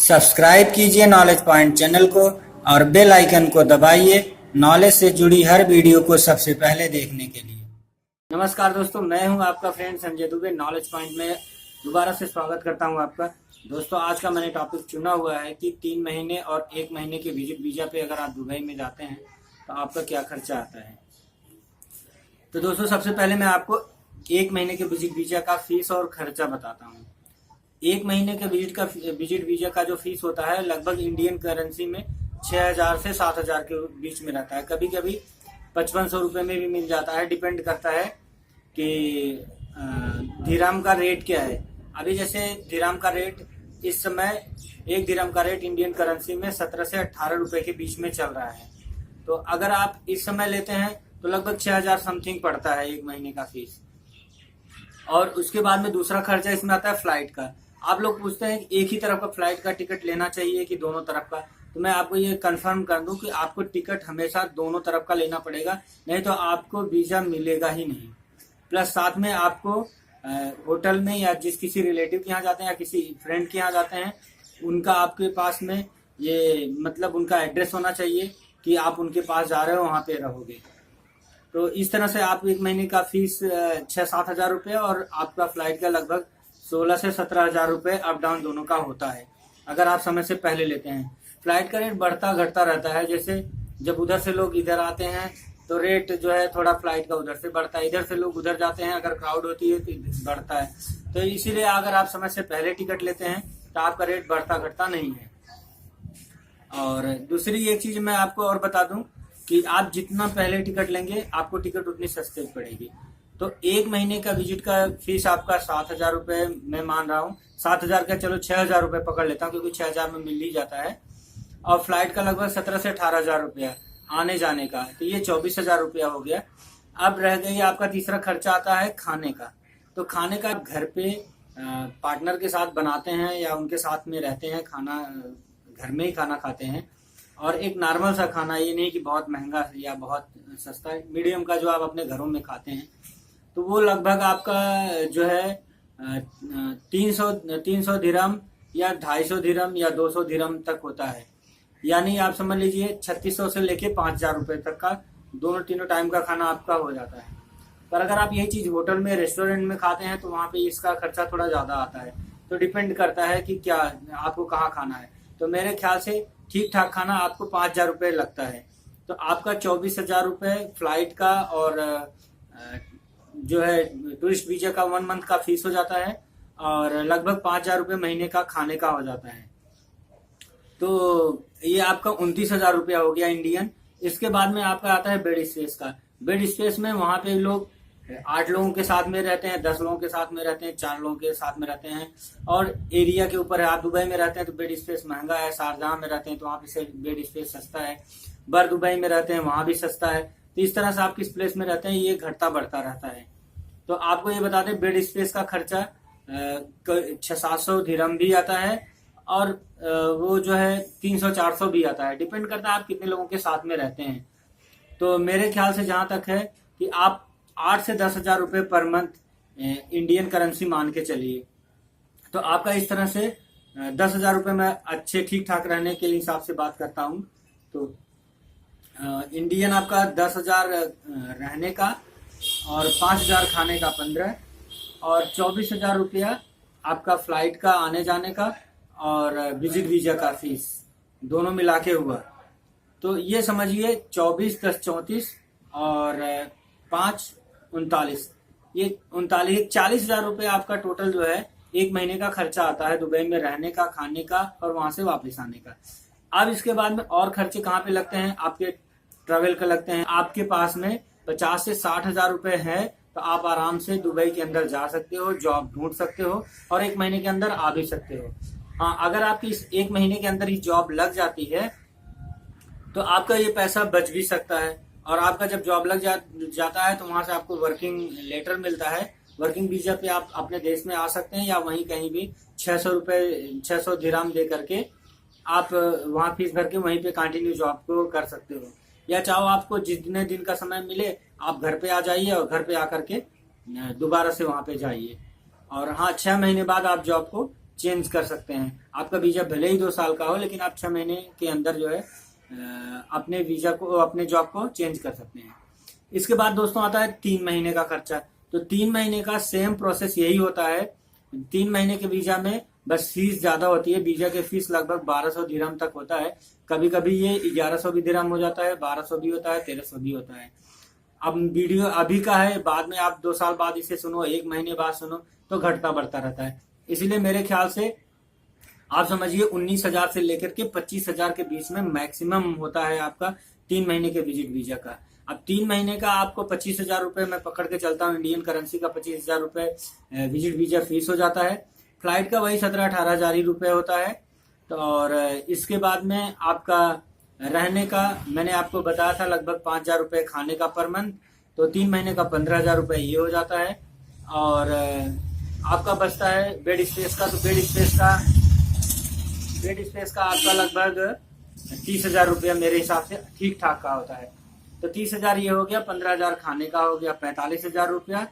Subscribe कीजिए knowledge point channel को और बेल आइकन को दबाइए नॉलेज से जुड़ी हर वीडियो को सबसे पहले देखने के लिए। नमस्कार दोस्तों, मैं हूं आपका friend Sanjay Dubey. Knowledge point में दोबारा से स्वागत करता हूं आपका। दोस्तों, आज का मैंने टॉपिक चुना हुआ है कि 3 महीने और 1 महीने के विजिट वीजा पे अगर आप दुबई में जाते हैं तो आपका क्या खर्चा आता है। तो दोस्तों, सबसे पहले मैं आपको 1 महीने के विजिट वीजा का फीस और खर्चा बताता हूँ। 1 महीने के विजिट वीजा का जो फीस होता है लगभग इंडियन करेंसी में 6,000 से 7,000 के बीच में रहता है। कभी कभी 5500 रुपये में भी मिल जाता है। डिपेंड करता है कि दिरहम का रेट क्या है। अभी जैसे दिरहम का रेट इस समय 1 दिरहम का रेट इंडियन करेंसी में 17 से 18 रुपए के बीच में चल रहा है। तो अगर आप इस समय लेते हैं तो लगभग 6,000 समथिंग पड़ता है 1 महीने का फीस। और उसके बाद में दूसरा खर्चा इसमें आता है फ्लाइट का। आप लोग पूछते हैं कि एक ही तरफ का फ्लाइट का टिकट लेना चाहिए कि दोनों तरफ का। तो मैं आपको ये कंफर्म कर दूं कि आपको टिकट हमेशा दोनों तरफ का लेना पड़ेगा, नहीं तो आपको वीजा मिलेगा ही नहीं। प्लस साथ में आपको होटल में या जिस किसी रिलेटिव के यहाँ जाते हैं या किसी फ्रेंड के यहाँ जाते हैं, उनका आपके पास में ये मतलब उनका एड्रेस होना चाहिए कि आप उनके पास जा रहे हो, वहां पे रहोगे। तो इस तरह से आप 1 महीने का फीस 6-7 हजार रुपये और आपका फ्लाइट का लगभग 16 से 17 हजार रुपये अप डाउन दोनों का होता है अगर आप समय से पहले लेते हैं। फ्लाइट का रेट बढ़ता घटता रहता है। जैसे जब उधर से लोग इधर आते हैं तो रेट जो है थोड़ा फ्लाइट का उधर से बढ़ता है, इधर से लोग उधर जाते हैं, अगर क्राउड होती है तो बढ़ता है। तो इसीलिए अगर आप समय से पहले टिकट लेते हैं तो आपका रेट बढ़ता घटता नहीं है। और दूसरी एक चीज मैं आपको और बता दूं कि आप जितना पहले टिकट लेंगे आपको टिकट उतनी सस्ती पड़ेगी। तो 1 महीने का विजिट का फीस आपका 7,000 रुपये मैं मान रहा हूँ। 7,000 का चलो 6,000 रुपये पकड़ लेता हूँ क्योंकि 6,000 में मिल ही जाता है। और फ्लाइट का लगभग 17 से 18,000 रुपया आने जाने का, तो ये 24,000 रुपया हो गया। अब रह गई आपका तीसरा खर्चा आता है खाने का। तो खाने का घर पे पार्टनर के साथ बनाते हैं या उनके साथ में रहते हैं, खाना घर में ही खाना खाते हैं। और एक नॉर्मल सा खाना, ये नहीं कि बहुत महंगा या बहुत सस्ता, मीडियम का जो आप अपने घरों में खाते हैं, तो वो लगभग आपका जो है 300 दिरहम या 250 दिरहम या 200 दिरहम तक होता है। यानी आप समझ लीजिए 3600 से लेके 5,000 रुपये तक का दोनों तीनों टाइम का खाना आपका हो जाता है। पर अगर आप यही चीज होटल में रेस्टोरेंट में खाते हैं तो वहाँ पे इसका खर्चा थोड़ा ज्यादा आता है। तो डिपेंड करता है कि क्या आपको कहाँ खाना है। तो मेरे ख्याल से ठीक ठाक खाना आपको 5,000 रुपये लगता है। तो आपका 24,000 रुपये फ्लाइट का और जो है टूरिस्ट वीजा का 1 मंथ का फीस हो जाता है और लगभग 5,000 रुपये महीने का खाने का हो जाता है। तो ये आपका 29,000 रुपया हो गया इंडियन। इसके बाद में आपका आता है बेड स्पेस का। बेड स्पेस में वहां पे लोग 8 लोगों के साथ में रहते हैं, 10 लोगों के साथ में रहते हैं, 4 लोगों के साथ में रहते हैं। और एरिया के ऊपर है। आप दुबई में रहते हैं तो बेड स्पेस महंगा है, शारजाह में रहते हैं तो वहां पे बेड स्पेस सस्ता है, बर दुबई में रहते हैं वहां भी सस्ता है। तो इस तरह से आप किस प्लेस में रहते हैं ये घटता बढ़ता रहता है। तो आपको ये बता दें, बेड स्पेस का खर्चा 600-700 दिरहम भी आता है और वो जो है 300-400 भी आता है। डिपेंड करता है आप कितने लोगों के साथ में रहते हैं। तो मेरे ख्याल से जहां तक है कि आप 8 से 10,000 रुपये पर मंथ इंडियन करेंसी मान के चलिए। तो आपका इस तरह से 10,000 रुपये में अच्छे ठीक ठाक रहने के हिसाब से बात करता हूँ। तो इंडियन आपका 10,000 रहने का और 5,000 खाने का 15 और 24,000 रुपया आपका फ्लाइट का आने जाने का और विजिट वीजा का फीस दोनों मिला के हुआ। तो ये समझिए 24 + 34 और 5 39, ये 40,000 रुपये आपका टोटल जो है 1 महीने का खर्चा आता है दुबई में रहने का, खाने का और वहां से वापस आने का। अब इसके बाद में और खर्चे कहाँ पे लगते हैं, आपके ट्रेवल का लगते हैं। आपके पास में 50 से 60,000 रुपये है तो आप आराम से दुबई के अंदर जा सकते हो, जॉब ढूंढ सकते हो और 1 महीने के अंदर आ भी सकते हो। हाँ, अगर आपकी इस 1 महीने के अंदर ही जॉब लग जाती है तो आपका ये पैसा बच भी सकता है। और आपका जब जॉब लग जाता है तो वहां से आपको वर्किंग लेटर मिलता है। वर्किंग वीजा पे आप अपने देश में आ सकते हैं या वहीं कहीं भी 600 दिरहम दे करके आप वहां फीस भर के वहीं पे कंटिन्यू जॉब को कर सकते हो। या चाहो आपको जितने दिन का समय मिले आप घर पे आ जाइए और घर पे आकर के दोबारा से वहां पे जाइए। और हाँ, 6 महीने बाद आप जॉब को चेंज कर सकते हैं। आपका वीजा भले ही 2 साल का हो, लेकिन आप 6 महीने के अंदर जो है अपने वीजा को, अपने जॉब को चेंज कर सकते हैं। इसके बाद दोस्तों आता है 3 महीने का खर्चा। तो 3 महीने का सेम प्रोसेस यही होता है। 3 महीने के वीजा में बस फीस ज्यादा होती है। वीजा की फीस लगभग 1200 दिरहम तक होता है। कभी कभी ये 1100 भी दिरहम हो जाता है, 1200 भी होता है, 1300 भी होता है। अब वीडियो अभी का है, बाद में आप 2 साल बाद इसे सुनो, 1 महीने बाद सुनो, तो घटता बढ़ता रहता है। इसलिए मेरे ख्याल से आप समझिए 19,000 से लेकर के 25,000 के बीच में मैक्सिमम होता है आपका 3 महीने के विजिट वीजा का। अब 3 महीने का आपको 25,000 रुपए मैं पकड़ के चलता हूँ, इंडियन करेंसी का 25,000 रुपए विजिट वीजा फीस हो जाता है। फ्लाइट का वही 17-18 हजार ही रुपए होता है। तो और इसके बाद में आपका रहने का मैंने आपको बताया था लगभग 5,000 रुपए खाने का पर मंथ। तो 3 महीने का 15,000 रुपए ये हो जाता है। और आपका बचता है बेड स्पेस का। तो बेड स्पेस का आपका लगभग 30,000 रुपया मेरे हिसाब से ठीक ठाक का होता है। तो 30,000 ये हो गया, 15,000 खाने का हो गया, 45,000 रुपया।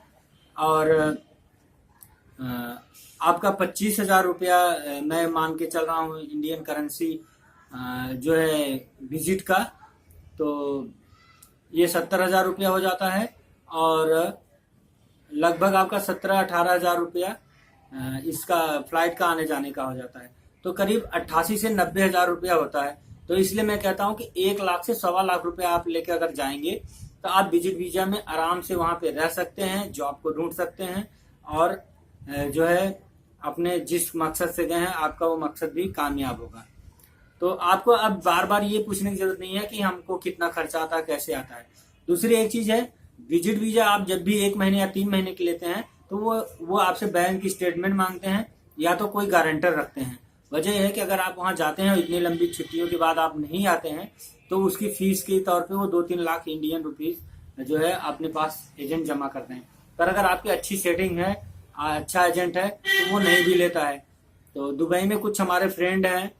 और आपका 25,000 रुपया मैं मान के चल रहा हूँ इंडियन करेंसी जो है विजिट का। तो ये 70,000 रुपया हो जाता है। और लगभग आपका 17-18 हजार रुपया इसका फ्लाइट का आने जाने का हो जाता है। तो करीब 88 से 90 हजार रुपया होता है। तो इसलिए मैं कहता हूं कि 1 लाख से 1.25 लाख रुपया आप लेकर अगर जाएंगे तो आप विजिट वीजा में आराम से वहां पे रह सकते हैं, जॉब को ढूंढ सकते हैं, और जो है अपने जिस मकसद से गए हैं आपका वो मकसद भी कामयाब होगा। तो आपको अब बार बार ये पूछने की जरूरत नहीं है कि हमको कितना खर्चा आता है, कैसे आता है। दूसरी एक चीज है, विजिट वीजा आप जब भी 1 महीने या 3 महीने के लेते हैं तो वो आपसे बैंक की स्टेटमेंट मांगते हैं या तो कोई गारंटर रखते हैं। वजह यह है कि अगर आप वहां जाते हैं और इतनी लंबी छुट्टियों के बाद आप नहीं आते हैं तो उसकी फीस के तौर पे वो 2-3 लाख इंडियन रुपीज जो है अपने पास एजेंट जमा करते हैं। पर अगर आपकी अच्छी सेटिंग है, अच्छा एजेंट है, तो वो नहीं भी लेता है। तो दुबई में कुछ हमारे फ्रेंड हैं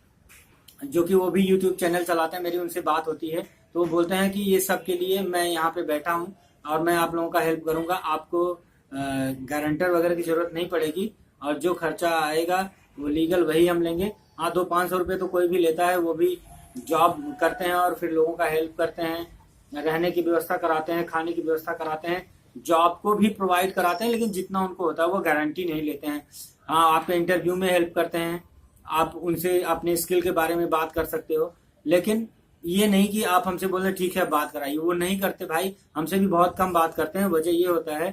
जो कि वो भी यूट्यूब चैनल चलाते हैं, मेरी उनसे बात होती है तो वो बोलते हैं कि ये सब के लिए मैं यहाँ पे बैठा हूँ और मैं आप लोगों का हेल्प करूंगा, आपको गारंटर वगैरह की जरूरत नहीं पड़ेगी, और जो खर्चा आएगा वो लीगल वही हम लेंगे। हाँ, 200-500 रुपये तो कोई भी लेता है, वो भी जॉब करते हैं और फिर लोगों का हेल्प करते हैं, रहने की व्यवस्था कराते हैं, खाने की व्यवस्था कराते हैं, जॉब को भी प्रोवाइड कराते हैं, लेकिन जितना उनको होता है वो गारंटी नहीं लेते हैं। हाँ, आपके इंटरव्यू में हेल्प करते हैं, आप उनसे अपने स्किल के बारे में बात कर सकते हो, लेकिन ये नहीं कि आप हमसे बोले ठीक है बात कराइए, वो नहीं करते भाई। हमसे भी बहुत कम बात करते हैं। वजह ये होता है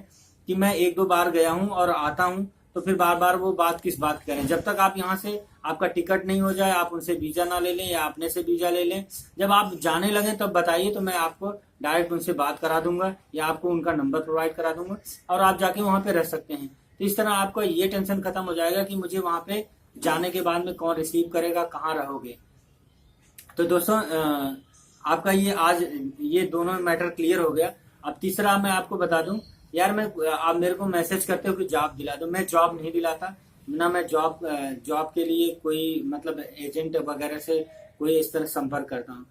कि मैं 1-2 बार गया हूँ और आता हूँ, तो फिर बार बार वो बात किस बात करें। जब तक आप यहाँ से आपका टिकट नहीं हो जाए, आप उनसे वीजा ना ले लें या अपने से वीजा ले लें, जब आप जाने लगे तब बताइए, तो मैं आपको डायरेक्ट उनसे बात करा दूंगा या आपको उनका नंबर प्रोवाइड करा दूंगा और आप जाके वहां पे रह सकते हैं। तो इस तरह आपका ये टेंशन खत्म हो जाएगा कि मुझे वहां पे जाने के बाद में कौन रिसीव करेगा, कहाँ रहोगे। तो दोस्तों आपका ये आज ये दोनों मैटर क्लियर हो गया। अब तीसरा मैं आपको बता दूं, यार आप मेरे को मैसेज करते हो कि जॉब दिला दो। मैं जॉब नहीं दिलाता ना, मैं जॉब के लिए कोई मतलब एजेंट वगैरह से कोई इस तरह संपर्क करता हूँ।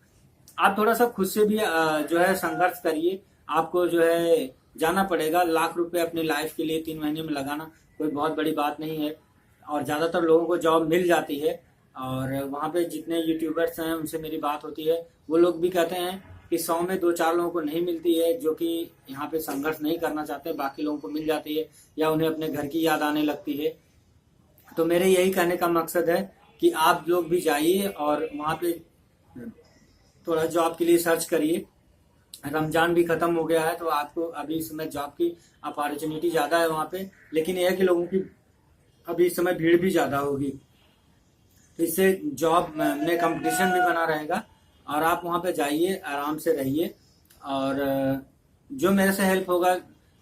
आप थोड़ा सा खुद से भी जो है संघर्ष करिए। आपको जो है जाना पड़ेगा। 1 लाख रुपए अपनी लाइफ के लिए 3 महीने में लगाना कोई बहुत बड़ी बात नहीं है, और ज्यादातर लोगों को जॉब मिल जाती है। और वहाँ पे जितने यूट्यूबर्स हैं उनसे मेरी बात होती है, वो लोग भी कहते हैं कि 100 में 2-4 लोगों को नहीं मिलती है जो कि यहाँ पे संघर्ष नहीं करना चाहते, बाकी लोगों को मिल जाती है या उन्हें अपने घर की याद आने लगती है। तो मेरे यही कहने का मकसद है कि आप लोग भी जाइए और वहाँ पे थोड़ा जॉब के लिए सर्च करिए। रमजान भी खत्म हो गया है तो आपको अभी इस समय जॉब की अपॉर्चुनिटी ज्यादा है वहाँ पे, लेकिन यह है कि लोगों की अभी इस समय भीड़ भी ज्यादा होगी, तो इससे जॉब में कंपटीशन भी बना रहेगा। और आप वहाँ पे जाइए, आराम से रहिए, और जो मेरे से हेल्प होगा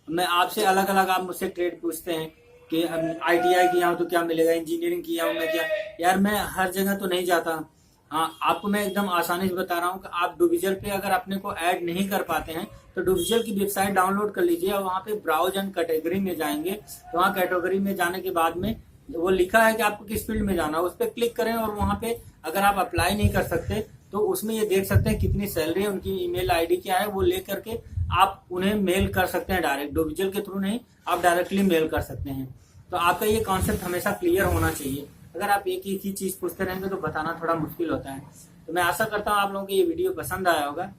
मैं आपसे अलग अलग, आप मुझसे ट्रेड पूछते हैं कि ITI किया हूँ तो क्या मिलेगा, इंजीनियरिंग किया हूँ मैं क्या, यार मैं हर जगह तो नहीं जाता। हाँ, आपको मैं एकदम आसानी से बता रहा हूँ कि आप डुविजल पे अगर अपने को ऐड नहीं कर पाते हैं तो डुविजल की वेबसाइट डाउनलोड कर लीजिए और वहाँ पे ब्राउज एंड कैटेगरी में जाएंगे। तो वहाँ कैटेगरी में जाने के बाद में वो लिखा है कि आपको किस फील्ड में जाना है, उस पर क्लिक करें और वहाँ पे अगर आप अप्लाई नहीं कर सकते तो उसमें ये देख सकते हैं कितनी सैलरी है, उनकी ईमेल ID क्या है, वो ले करके आप उन्हें मेल कर सकते हैं डायरेक्ट, डुविजल के थ्रू नहीं, आप डायरेक्टली मेल कर सकते हैं। तो आपका ये कॉन्सेप्ट हमेशा क्लियर होना चाहिए। अगर आप एक ही चीज पूछते रहेंगे तो बताना थोड़ा मुश्किल होता है। तो मैं आशा करता हूँ आप लोगों को ये वीडियो पसंद आया होगा।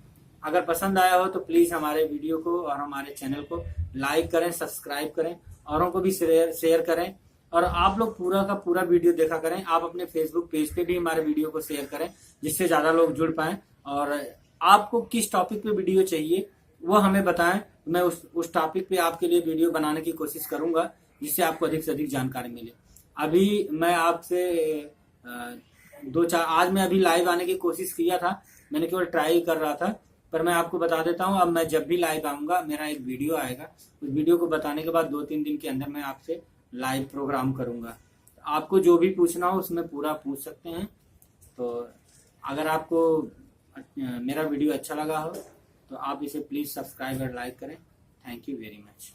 अगर पसंद आया हो तो प्लीज हमारे वीडियो को और हमारे चैनल को लाइक करें, सब्सक्राइब करें, औरों को भी शेयर करें। और आप लोग पूरा का पूरा वीडियो देखा करें। आप अपने फेसबुक पेज पे भी हमारे वीडियो को शेयर करें, जिससे ज्यादा लोग जुड़ पाएं। और आपको किस टॉपिक पे वीडियो चाहिए वो हमें बताएं, मैं उस टॉपिक पे आपके लिए वीडियो बनाने की कोशिश करूंगा, जिससे आपको अधिक से अधिक जानकारी मिले। अभी मैं आपसे आज मैं अभी लाइव आने की कोशिश किया था, मैंने केवल ट्राई कर रहा था। पर मैं आपको बता देता हूँ, अब मैं जब भी लाइव आऊंगा मेरा एक वीडियो आएगा, उस वीडियो को बताने के बाद 2-3 दिन के अंदर मैं आपसे लाइव प्रोग्राम करूंगा। आपको जो भी पूछना हो उसमें पूरा पूछ सकते हैं। तो अगर आपको मेरा वीडियो अच्छा लगा हो तो आप इसे प्लीज सब्सक्राइब और लाइक करें। Thank you very much.